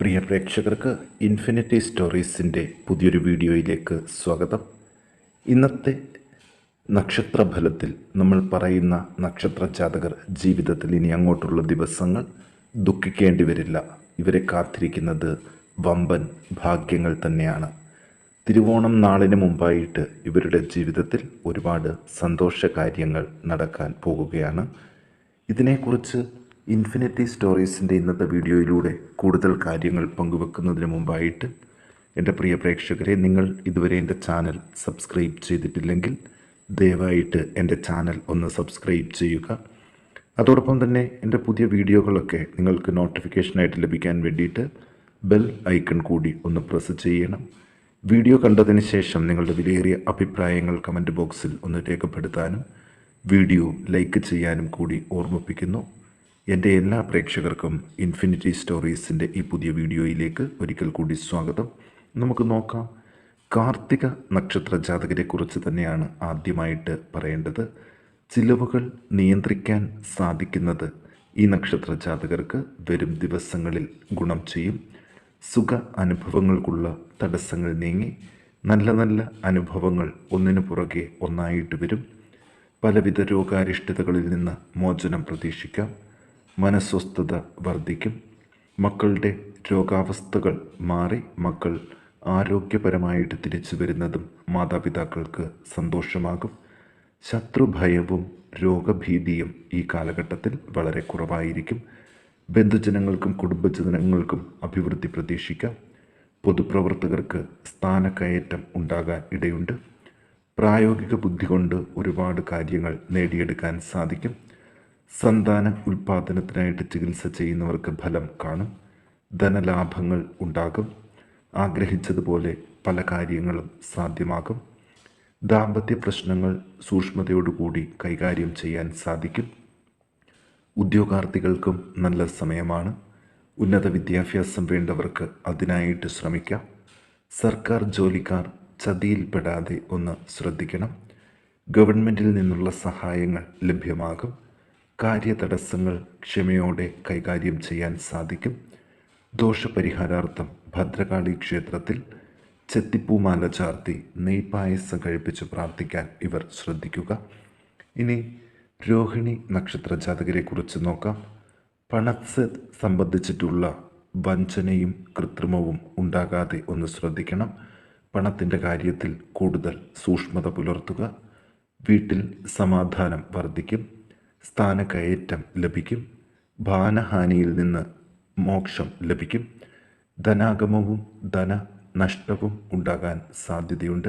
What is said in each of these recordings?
പ്രിയ പ്രേക്ഷകർക്ക് ഇൻഫിനിറ്റി സ്റ്റോറീസിൻ്റെ പുതിയൊരു വീഡിയോയിലേക്ക് സ്വാഗതം. ഇന്നത്തെ നക്ഷത്രഫലത്തിൽ നമ്മൾ പറയുന്ന നക്ഷത്ര ജാതകർ ജീവിതത്തിൽ ഇനി അങ്ങോട്ടുള്ള ദിവസങ്ങൾ ദുഃഖിക്കേണ്ടി വരില്ല. ഇവരെ കാത്തിരിക്കുന്നത് വമ്പൻ ഭാഗ്യങ്ങൾ തന്നെയാണ്. തിരുവോണം നാളിന് മുമ്പായിട്ട് ഇവരുടെ ജീവിതത്തിൽ ഒരുപാട് സന്തോഷ കാര്യങ്ങൾ നടക്കാൻ പോകുകയാണ്. ഇതിനെക്കുറിച്ച് ഇൻഫിനിറ്റി സ്റ്റോറീസിൻ്റെ ഇന്നത്തെ വീഡിയോയിലൂടെ കൂടുതൽ കാര്യങ്ങൾ പങ്കുവെക്കുന്നതിന് മുമ്പായിട്ട് എൻ്റെ പ്രിയ പ്രേക്ഷകരെ, നിങ്ങൾ ഇതുവരെ എൻ്റെ ചാനൽ സബ്സ്ക്രൈബ് ചെയ്തിട്ടില്ലെങ്കിൽ ദയവായിട്ട് എൻ്റെ ചാനൽ ഒന്ന് സബ്സ്ക്രൈബ് ചെയ്യുക. അതോടൊപ്പം തന്നെ എൻ്റെ പുതിയ വീഡിയോകളൊക്കെ നിങ്ങൾക്ക് നോട്ടിഫിക്കേഷനായിട്ട് ലഭിക്കാൻ വേണ്ടിയിട്ട് ബെൽ ഐക്കൺ കൂടി ഒന്ന് പ്രസ് ചെയ്യണം. വീഡിയോ കണ്ടതിന് ശേഷം നിങ്ങളുടെ വിലയേറിയ അഭിപ്രായങ്ങൾ കമൻറ്റ് ബോക്സിൽ ഒന്ന് രേഖപ്പെടുത്താനും വീഡിയോ ലൈക്ക് ചെയ്യാനും കൂടി ഓർമ്മിപ്പിക്കുന്നു. എൻ്റെ എല്ലാ പ്രേക്ഷകർക്കും ഇൻഫിനിറ്റി സ്റ്റോറീസിൻ്റെ ഈ പുതിയ വീഡിയോയിലേക്ക് ഒരിക്കൽ കൂടി സ്വാഗതം. നമുക്ക് നോക്കാം. കാർത്തിക നക്ഷത്ര ജാതകരെക്കുറിച്ച് തന്നെയാണ് ആദ്യമായിട്ട് പറയേണ്ടത്. ചിലവുകൾ നിയന്ത്രിക്കാൻ സാധിക്കുന്നത് ഈ നക്ഷത്ര ജാതകർക്ക് വരും ദിവസങ്ങളിൽ ഗുണം ചെയ്യും. സുഖ അനുഭവങ്ങൾക്കുള്ള തടസ്സങ്ങൾ നീങ്ങി നല്ല നല്ല അനുഭവങ്ങൾ ഒന്നിനു പുറകെ ഒന്നായിട്ട് വരും. പലവിധ രോഗാരിഷ്ടതകളിൽ നിന്ന് മോചനം പ്രതീക്ഷിക്കാം. മനസ്വസ്ഥത വർദ്ധിക്കും. മക്കളുടെ രോഗാവസ്ഥകൾ മാറി മക്കൾ ആരോഗ്യപരമായിട്ട് തിരിച്ചു വരുന്നതും മാതാപിതാക്കൾക്ക് സന്തോഷമാകും. ശത്രുഭയവും രോഗഭീതിയും ഈ കാലഘട്ടത്തിൽ വളരെ കുറവായിരിക്കും. ബന്ധുജനങ്ങൾക്കും കുടുംബജനങ്ങൾക്കും അഭിവൃദ്ധി പ്രതീക്ഷിക്കാം. പൊതുപ്രവർത്തകർക്ക് സ്ഥാനക്കയറ്റം ഉണ്ടാകാൻ ഇടയുണ്ട്. പ്രായോഗിക ബുദ്ധി കൊണ്ട് ഒരുപാട് കാര്യങ്ങൾ നേടിയെടുക്കാൻ സാധിക്കും. സന്താന ഉൽപാദനത്തിനായിട്ട് ചികിത്സ ചെയ്യുന്നവർക്ക് ഫലം കാണും. ധനലാഭങ്ങൾ ഉണ്ടാകും. ആഗ്രഹിച്ചതുപോലെ പല കാര്യങ്ങളും സാധ്യമാകും. ദാമ്പത്യ പ്രശ്നങ്ങൾ സൂക്ഷ്മതയോടുകൂടി കൈകാര്യം ചെയ്യാൻ സാധിക്കും. ഉദ്യോഗാർത്ഥികൾക്കും നല്ല സമയമാണ്. ഉന്നത വിദ്യാഭ്യാസം വേണ്ടവർക്ക് അതിനായിട്ട് ശ്രമിക്കാം. സർക്കാർ ജോലിക്കാർ ചതിയിൽപ്പെടാതെ ഒന്ന് ശ്രദ്ധിക്കണം. ഗവൺമെൻറ്റിൽ നിന്നുള്ള സഹായങ്ങൾ ലഭ്യമാകും. കാര്യതടസ്സങ്ങൾ ക്ഷമയോടെ കൈകാര്യം ചെയ്യാൻ സാധിക്കും. ദോഷപരിഹാരാർത്ഥം ഭദ്രകാളി ക്ഷേത്രത്തിൽ ചെത്തിപ്പൂമാല ചാർത്തി നെയ്പായസം കഴിപ്പിച്ച് പ്രാർത്ഥിക്കാൻ ഇവർ ശ്രദ്ധിക്കുക. ഇനി രോഹിണി നക്ഷത്ര ജാതകരെക്കുറിച്ച് നോക്കാം. പണത്തെ സംബന്ധിച്ചിട്ടുള്ള വഞ്ചനയും കൃത്രിമവും ഉണ്ടാകാതെ ഒന്ന് ശ്രദ്ധിക്കണം. പണത്തിൻ്റെ കാര്യത്തിൽ കൂടുതൽ സൂക്ഷ്മത പുലർത്തുക. വീട്ടിൽ സമാധാനം വർദ്ധിക്കും. സ്ഥാനക്കയറ്റം ലഭിക്കും. ഭാനഹാനിയിൽ നിന്ന് മോക്ഷം ലഭിക്കും. ധനാഗമവും ധനനഷ്ടവും ഉണ്ടാകാൻ സാധ്യതയുണ്ട്.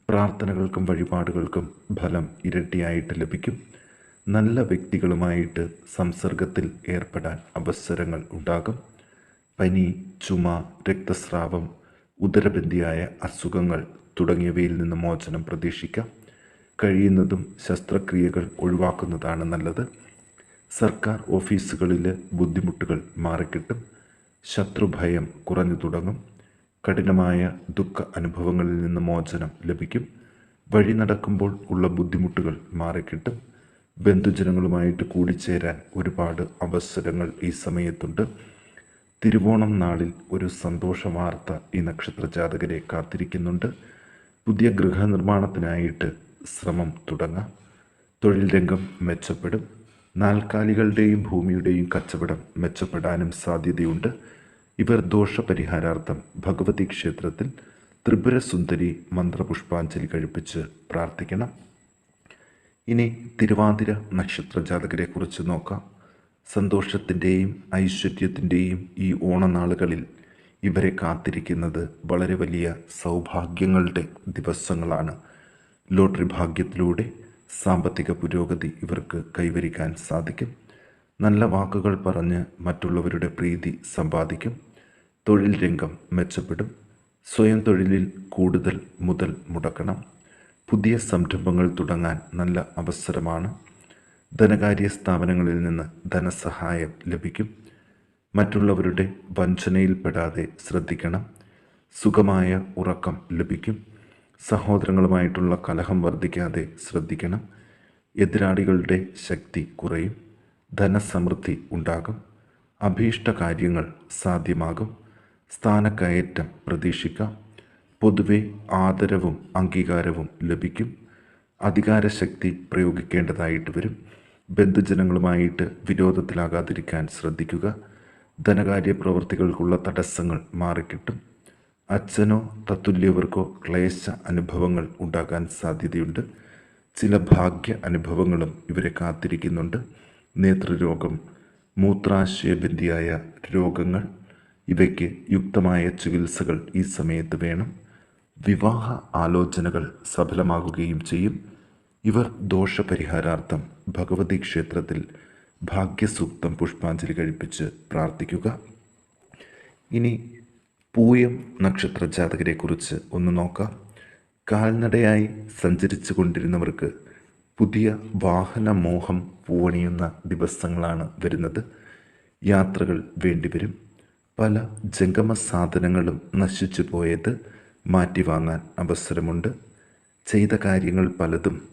പ്രാർത്ഥനകൾക്കും വഴിപാടുകൾക്കും ഫലം ഇരട്ടിയായിട്ട് ലഭിക്കും. നല്ല വ്യക്തികളുമായിട്ട് സംസർഗത്തിൽ ഏർപ്പെടാൻ അവസരങ്ങൾ ഉണ്ടാകും. പനി, ചുമ, രക്തസ്രാവം, ഉദരബന്ധിയായ അസുഖങ്ങൾ തുടങ്ങിയവയിൽ നിന്ന് മോചനം പ്രതീക്ഷിക്കാം. കഴിയുന്നതും ശസ്ത്രക്രിയകൾ ഒഴിവാക്കുന്നതാണ് നല്ലത്. സർക്കാർ ഓഫീസുകളിൽ ബുദ്ധിമുട്ടുകൾ മാറിക്കിട്ടും. ശത്രുഭയം കുറഞ്ഞു തുടങ്ങും. കഠിനമായ ദുഃഖ അനുഭവങ്ങളിൽ നിന്ന് മോചനം ലഭിക്കും. വഴി നടക്കുമ്പോൾ ഉള്ള ബുദ്ധിമുട്ടുകൾ മാറിക്കിട്ടും. ബന്ധുജനങ്ങളുമായിട്ട് കൂടിച്ചേരാൻ ഒരുപാട് അവസരങ്ങൾ ഈ സമയത്തുണ്ട്. തിരുവോണം നാളിൽ ഒരു സന്തോഷ വാർത്ത ഈ നക്ഷത്ര ജാതകരെ കാത്തിരിക്കുന്നുണ്ട്. പുതിയ ഗൃഹനിർമ്മാണത്തിനായിട്ട് ശ്രമം തുടങ്ങാം. തൊഴിൽ രംഗം മെച്ചപ്പെടും. നാൽക്കാലികളുടെയും ഭൂമിയുടെയും കച്ചവടം മെച്ചപ്പെടാനും സാധ്യതയുണ്ട്. ഇവർ ദോഷപരിഹാരാർത്ഥം ഭഗവതി ക്ഷേത്രത്തിൽ ത്രിപുരസുന്ദരി മന്ത്രപുഷ്പാഞ്ജലി കഴിപ്പിച്ച് പ്രാർത്ഥിക്കണം. ഇനി തിരുവാതിര നക്ഷത്ര ജാതകരെക്കുറിച്ച് നോക്കാം. സന്തോഷത്തിൻ്റെയും ഐശ്വര്യത്തിൻ്റെയും ഈ ഓണനാളുകളിൽ ഇവരെ കാത്തിരിക്കുന്നത് വളരെ വലിയ സൗഭാഗ്യങ്ങളുടെ ദിവസങ്ങളാണ്. ലോട്ടറി ഭാഗ്യത്തിലൂടെ സാമ്പത്തിക പുരോഗതി ഇവർക്ക് കൈവരിക്കാൻ സാധിക്കും. നല്ല വാക്കുകൾ പറഞ്ഞ് മറ്റുള്ളവരുടെ പ്രീതി സമ്പാദിക്കും. തൊഴിൽ രംഗം മെച്ചപ്പെടും. സ്വയം തൊഴിലിൽ കൂടുതൽ മുതൽ മുടക്കണം. പുതിയ സംരംഭങ്ങൾ തുടങ്ങാൻ നല്ല അവസരമാണ്. ധനകാര്യ സ്ഥാപനങ്ങളിൽ നിന്ന് ധനസഹായം ലഭിക്കും. മറ്റുള്ളവരുടെ വഞ്ചനയിൽപ്പെടാതെ ശ്രദ്ധിക്കണം. സുഖമായ ഉറക്കം ലഭിക്കും. സഹോദരങ്ങളുമായിട്ടുള്ള കലഹം വർദ്ധിക്കാതെ ശ്രദ്ധിക്കണം. എതിരാളികളുടെ ശക്തി കുറയും. ധനസമൃദ്ധി ഉണ്ടാകും. അഭീഷ്ട കാര്യങ്ങൾ സാധ്യമാകും. സ്ഥാനക്കയറ്റം പ്രതീക്ഷിക്കാം. പൊതുവെ ആദരവും അംഗീകാരവും ലഭിക്കും. അധികാരശക്തി പ്രയോഗിക്കേണ്ടതായിട്ട് വരും. ബന്ധുജനങ്ങളുമായിട്ട് വിരോധത്തിലാകാതിരിക്കാൻ ശ്രദ്ധിക്കുക. ധനകാര്യ പ്രവൃത്തികൾക്കുള്ള തടസ്സങ്ങൾ മാറിക്കിട്ടും. അച്ഛനോ തത്തുല്യവർക്കോ ക്ലേശ അനുഭവങ്ങൾ ഉണ്ടാകാൻ സാധ്യതയുണ്ട്. ചില ഭാഗ്യ അനുഭവങ്ങളും ഇവരെ കാത്തിരിക്കുന്നുണ്ട്. നേതൃരോഗം, മൂത്രാശയബന്ധിയായ രോഗങ്ങൾ, ഇവയ്ക്ക് യുക്തമായ ചികിത്സകൾ ഈ സമയത്ത് വേണം. വിവാഹ ആലോചനകൾ സഫലമാകുകയും ചെയ്യും. ഇവർ ദോഷപരിഹാരാർത്ഥം ഭഗവതി ക്ഷേത്രത്തിൽ ഭാഗ്യസൂക്തം പുഷ്പാഞ്ജലി കഴിപ്പിച്ച് പ്രാർത്ഥിക്കുക. ഇനി പൂയം നക്ഷത്ര ജാതകരെക്കുറിച്ച് ഒന്ന് നോക്കാം. കാൽനടയായി സഞ്ചരിച്ചു കൊണ്ടിരുന്നവർക്ക് പുതിയ വാഹനമോഹം പൂവണിയുന്ന ദിവസങ്ങളാണ് വരുന്നത്. യാത്രകൾ വേണ്ടിവരും. പല ജംഗമ സാധനങ്ങളും നശിച്ചു പോയത് മാറ്റിവാങ്ങാൻ അവസരമുണ്ട്. ചെയ്ത കാര്യങ്ങൾ പലതും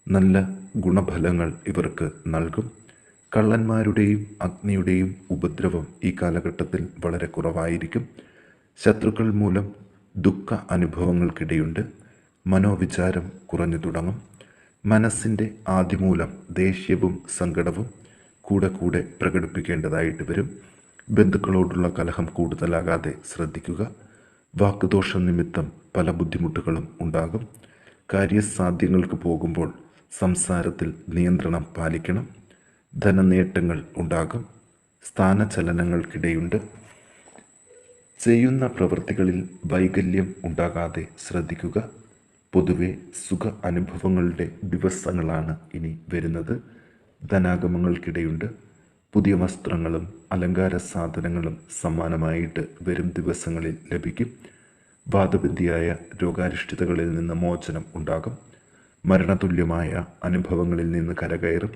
നല്ല ഗുണഫലങ്ങൾ ഇവർക്ക് നൽകും. കള്ളന്മാരുടെയും അഗ്നിയുടെയും ഉപദ്രവം ഈ കാലഘട്ടത്തിൽ വളരെ കുറവായിരിക്കും. ശത്രുക്കൾ മൂലം ദുഃഖ അനുഭവങ്ങൾക്കിടയുണ്ട്. മനോവിചാരം കുറഞ്ഞു തുടങ്ങും. മനസ്സിൻ്റെ ആദിമൂലം ദേഷ്യവും സങ്കടവും കൂടെ കൂടെ പ്രകടിപ്പിക്കേണ്ടതായിട്ട് വരും. ബന്ധുക്കളോടുള്ള കലഹം കൂടുതലാകാതെ ശ്രദ്ധിക്കുക. വാക്കുദോഷം നിമിത്തം പല ബുദ്ധിമുട്ടുകളും ഉണ്ടാകും. കാര്യസാധ്യങ്ങൾക്ക് പോകുമ്പോൾ സംസാരത്തിൽ നിയന്ത്രണം പാലിക്കണം. ധനനേട്ടങ്ങൾ ഉണ്ടാകും. സ്ഥാനചലനങ്ങൾക്കിടയുണ്ട്. ചെയ്യുന്ന പ്രവൃത്തികളിൽ വൈകല്യം ഉണ്ടാകാതെ ശ്രദ്ധിക്കുക. പൊതുവെ സുഖ അനുഭവങ്ങളുടെ ദിവസങ്ങളാണ് ഇനി വരുന്നത്. ധനാഗമങ്ങൾക്കിടയുണ്ട്. പുതിയ വസ്ത്രങ്ങളും അലങ്കാര സാധനങ്ങളും സമ്മാനമായിട്ട് വരും ദിവസങ്ങളിൽ ലഭിക്കും. വാദബന്ധിയായ രോഗാരിഷ്ഠിതകളിൽ നിന്ന് മോചനം ഉണ്ടാകും. മരണതുല്യമായ അനുഭവങ്ങളിൽ നിന്ന് കരകയറും.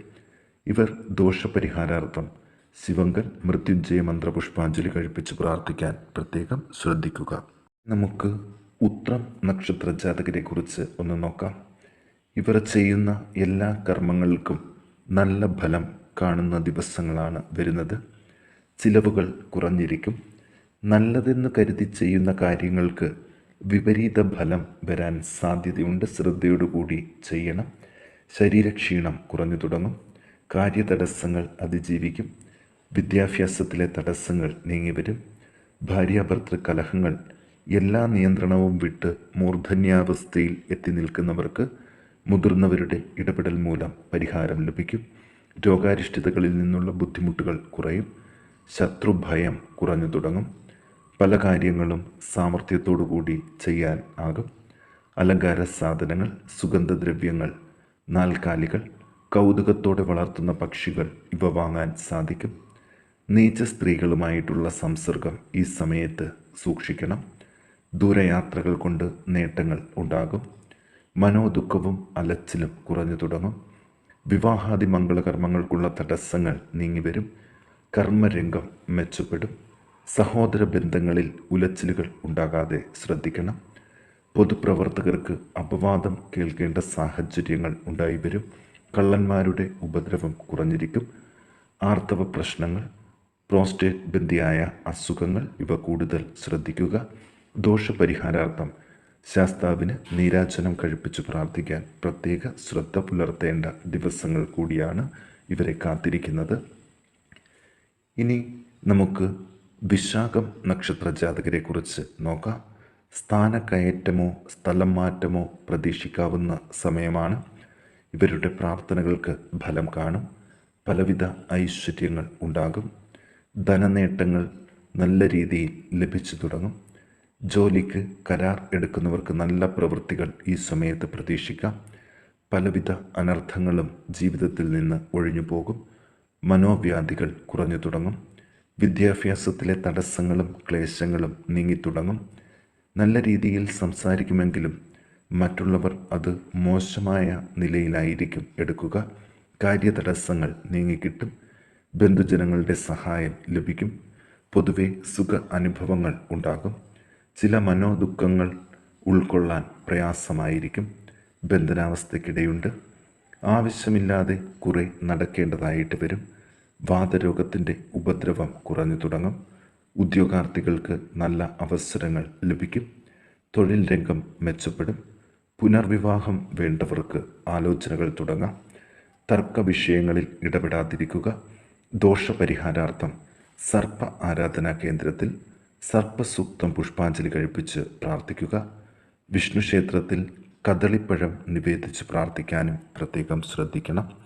ഇവർ ദോഷപരിഹാരാർത്ഥം ശിവങ്കൻ മൃത്യുഞ്ജയ മന്ത്രപുഷ്പാഞ്ജലി കഴിപ്പിച്ച് പ്രാർത്ഥിക്കാൻ പ്രത്യേകം ശ്രദ്ധിക്കുക. നമുക്ക് ഉത്രം നക്ഷത്ര ജാതകരെക്കുറിച്ച് ഒന്ന് നോക്കാം. ഇവർ ചെയ്യുന്ന എല്ലാ കർമ്മങ്ങൾക്കും നല്ല ഫലം കാണുന്ന ദിവസങ്ങളാണ് വരുന്നത്. ചിലവുകൾ കുറഞ്ഞിരിക്കും. നല്ലതെന്ന് കരുതി ചെയ്യുന്ന കാര്യങ്ങൾക്ക് വിപരീത ഫലം വരാൻ സാധ്യതയുണ്ട്. ശ്രദ്ധയോടുകൂടി ചെയ്യണം. ശരീരക്ഷീണം കുറഞ്ഞു തുടങ്ങും. കാര്യതടസ്സങ്ങൾ അതിജീവിക്കും. വിദ്യാഭ്യാസത്തിലെ തടസ്സങ്ങൾ നീങ്ങിവരും. ഭാര്യാഭർത്തൃ കലഹങ്ങൾ എല്ലാ നിയന്ത്രണവും വിട്ട് മൂർധന്യാവസ്ഥയിൽ എത്തി നിൽക്കുന്നവർക്ക് മുതിർന്നവരുടെ ഇടപെടൽ മൂലം പരിഹാരം ലഭിക്കും. രോഗാരിഷ്ഠിതകളിൽ നിന്നുള്ള ബുദ്ധിമുട്ടുകൾ കുറയും. ശത്രുഭയം കുറഞ്ഞു തുടങ്ങും. പല കാര്യങ്ങളും സാമർഥ്യത്തോടുകൂടി ചെയ്യാൻ ആകും. അലങ്കാര സാധനങ്ങൾ, സുഗന്ധദ്രവ്യങ്ങൾ, നാൽക്കാലികൾ, കൗതുകത്തോടെ വളർത്തുന്ന പക്ഷികൾ ഇവ വാങ്ങാൻ സാധിക്കും. നീച്ച സ്ത്രീകളുമായിട്ടുള്ള സംസർഗം ഈ സമയത്ത് സൂക്ഷിക്കണം. ദൂരയാത്രകൾ കൊണ്ട് നേട്ടങ്ങൾ ഉണ്ടാകും. മനോദുഃഖവും അലച്ചിലും കുറഞ്ഞു തുടങ്ങും. വിവാഹാദി മംഗളകർമ്മങ്ങൾക്കുള്ള തടസ്സങ്ങൾ നീങ്ങിവരും. കർമ്മരംഗം മെച്ചപ്പെടും. സഹോദര ബന്ധങ്ങളിൽ ഉലച്ചിലുകൾ ഉണ്ടാകാതെ ശ്രദ്ധിക്കണം. പൊതുപ്രവർത്തകർക്ക് അപവാദം കേൾക്കേണ്ട സാഹചര്യങ്ങൾ ഉണ്ടായിവരും. കള്ളന്മാരുടെ ഉപദ്രവം കുറഞ്ഞിരിക്കും. ആർത്തവ പ്രശ്നങ്ങൾ, പ്രോസ്റ്റേറ്റ് ബന്ധിയായ അസുഖങ്ങൾ ഇവ കൂടുതൽ ശ്രദ്ധിക്കുക. ദോഷപരിഹാരാർത്ഥം ശാസ്താവിന് നീരാജനം കഴിപ്പിച്ച് പ്രാർത്ഥിക്കാൻ പ്രത്യേക ശ്രദ്ധ പുലർത്തേണ്ട ദിവസങ്ങൾ കൂടിയാണ് ഇവരെ കാത്തിരിക്കുന്നത്. ഇനി നമുക്ക് വിശാഖം നക്ഷത്ര ജാതകരെക്കുറിച്ച് നോക്കാം. സ്ഥാനക്കയറ്റമോ സ്ഥലം മാറ്റമോ പ്രതീക്ഷിക്കാവുന്ന സമയമാണ്. ഇവരുടെ പ്രാർത്ഥനകൾക്ക് ഫലം കാണും. പലവിധ ഐശ്വര്യങ്ങൾ ഉണ്ടാകും. ധനനേട്ടങ്ങൾ നല്ല രീതിയിൽ ലഭിച്ചു തുടങ്ങും. ജോലിക്ക് കരാർ എടുക്കുന്നവർക്ക് നല്ല പ്രവൃത്തികൾ ഈ സമയത്ത് പ്രതീക്ഷിക്കാം. പലവിധ അനർത്ഥങ്ങളും ജീവിതത്തിൽ നിന്ന് ഒഴിഞ്ഞു പോകും. മനോവ്യാധികൾ കുറഞ്ഞു തുടങ്ങും. വിദ്യാഭ്യാസത്തിലെ തടസ്സങ്ങളും ക്ലേശങ്ങളും നീങ്ങിത്തുടങ്ങും. നല്ല രീതിയിൽ സംസാരിക്കുമെങ്കിലും മറ്റുള്ളവർ അത് മോശമായ നിലയിലായിരിക്കും എടുക്കുക. കാര്യതടസ്സങ്ങൾ നീങ്ങിക്കിട്ടും. ബന്ധുജനങ്ങളുടെ സഹായം ലഭിക്കും. പൊതുവെ സുഖ അനുഭവങ്ങൾ ഉണ്ടാകും. ചില മനോദുഃഖങ്ങൾ ഉൾക്കൊള്ളാൻ പ്രയാസമായിരിക്കും. ബന്ധനാവസ്ഥയ്ക്കിടയുണ്ട്. ആവശ്യമില്ലാതെ കുറെ നടക്കേണ്ടതായിട്ട് വരും. വാതരോഗത്തിൻ്റെ ഉപദ്രവം കുറഞ്ഞു തുടങ്ങും. ഉദ്യോഗാർത്ഥികൾക്ക് നല്ല അവസരങ്ങൾ ലഭിക്കും. തൊഴിൽ രംഗം മെച്ചപ്പെടും. പുനർവിവാഹം വേണ്ടവർക്ക് ആലോചനകൾ തുടങ്ങാം. തർക്ക വിഷയങ്ങളിൽ ഇടപെടാതിരിക്കുക. ദോഷപരിഹാരാർത്ഥം സർപ്പ ആരാധനാ കേന്ദ്രത്തിൽ സർപ്പസൂക്തം പുഷ്പാഞ്ജലി കഴിപ്പിച്ച് പ്രാർത്ഥിക്കുക. വിഷ്ണു ക്ഷേത്രത്തിൽ കദളിപ്പഴം നിവേദിച്ച് പ്രാർത്ഥിക്കാനും പ്രത്യേകം ശ്രദ്ധിക്കണം.